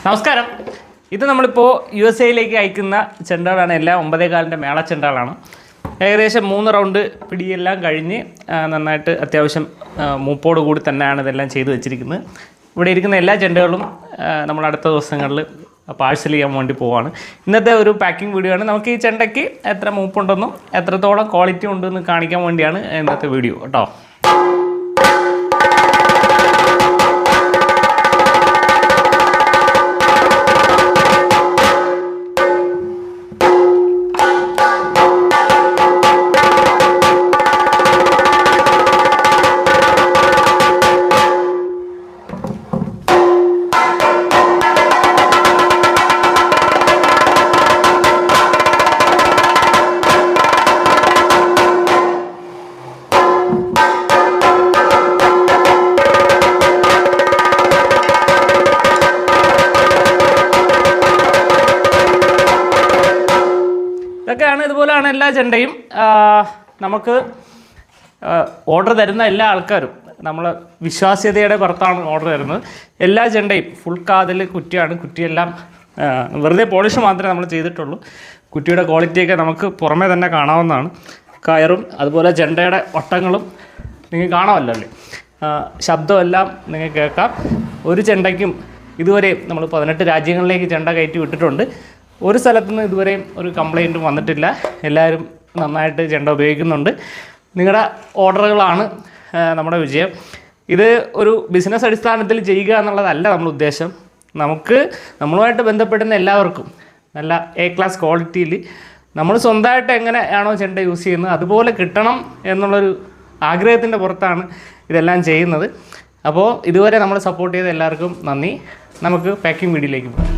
നമസ്കാരം. ഇത് നമ്മളിപ്പോൾ USA അയക്കുന്ന ചെണ്ടകളാണ്. എല്ലാം 9.4-ൻ്റെ മേള ചെണ്ടകളാണ്. ഏകദേശം 3 റൗണ്ട് പിടിയെല്ലാം കഴിഞ്ഞ് നന്നായിട്ട് അത്യാവശ്യം മൂപ്പോട് കൂടി തന്നെയാണ് ഇതെല്ലാം ചെയ്തു വെച്ചിരിക്കുന്നത്. ഇവിടെ ഇരിക്കുന്ന എല്ലാ ചെണ്ടകളും നമ്മൾ അടുത്ത ദിവസങ്ങളിൽ പാഴ്സൽ ചെയ്യാൻ വേണ്ടി പോവാണ്. ഇന്നത്തെ ഒരു പാക്കിംഗ് വീഡിയോ ആണ്. നമുക്ക് ഈ ചെണ്ടയ്ക്ക് എത്ര മൂപ്പുണ്ടെന്നും എത്രത്തോളം ക്വാളിറ്റി ഉണ്ടെന്ന് കാണിക്കാൻ വേണ്ടിയാണ് ഇന്നത്തെ വീഡിയോ കേട്ടോ. ഇതൊക്കെയാണ്. ഇതുപോലെയാണ് എല്ലാ ചെണ്ടയും. നമുക്ക് ഓർഡർ തരുന്ന എല്ലാ ആൾക്കാരും നമ്മൾ വിശ്വാസ്യതയുടെ പുറത്താണ് ഓർഡർ തരുന്നത്. എല്ലാ ചെണ്ടയും ഫുൾ കാതിൽ കുറ്റിയാണ്. കുറ്റിയെല്ലാം വെറുതെ പോളിഷ് മാത്രമേ നമ്മൾ ചെയ്തിട്ടുള്ളൂ. കുറ്റിയുടെ ക്വാളിറ്റിയൊക്കെ നമുക്ക് പുറമേ തന്നെ കാണാവുന്നതാണ്. കയറും അതുപോലെ ചെണ്ടയുടെ വട്ടങ്ങളും നിങ്ങൾക്ക് കാണാമല്ലോ അല്ലേ. ശബ്ദമെല്ലാം നിങ്ങൾക്ക് കേൾക്കാം. ഒരു ചെണ്ടയ്ക്കും ഇതുവരെയും നമ്മൾ 18 രാജ്യങ്ങളിലേക്ക് ചെണ്ട കയറ്റി വിട്ടിട്ടുണ്ട്. ഒരു സ്ഥലത്തുനിന്ന് ഇതുവരെയും ഒരു കംപ്ലൈൻറ്റും വന്നിട്ടില്ല. എല്ലാവരും നന്നായിട്ട് ചെണ്ട ഉപയോഗിക്കുന്നുണ്ട്. നിങ്ങളുടെ ഓർഡറുകളാണ് നമ്മുടെ വിജയം. ഇത് ഒരു ബിസിനസ് അടിസ്ഥാനത്തിൽ ചെയ്യുക എന്നുള്ളതല്ല നമ്മുടെ ഉദ്ദേശം. നമ്മളുമായിട്ട് ബന്ധപ്പെടുന്ന എല്ലാവർക്കും നല്ല A ക്ലാസ് ക്വാളിറ്റിയിൽ നമ്മൾ സ്വന്തമായിട്ട് എങ്ങനെയാണോ ചെണ്ട യൂസ് ചെയ്യുന്നത് അതുപോലെ കിട്ടണം എന്നുള്ളൊരു ആഗ്രഹത്തിൻ്റെ പുറത്താണ് ഇതെല്ലാം ചെയ്യുന്നത്. അപ്പോൾ ഇതുവരെ നമ്മൾ സപ്പോർട്ട് ചെയ്ത എല്ലാവർക്കും നന്ദി. നമുക്ക് പാക്കിംഗ് വീഡിയോയിലേക്ക് പോകാം.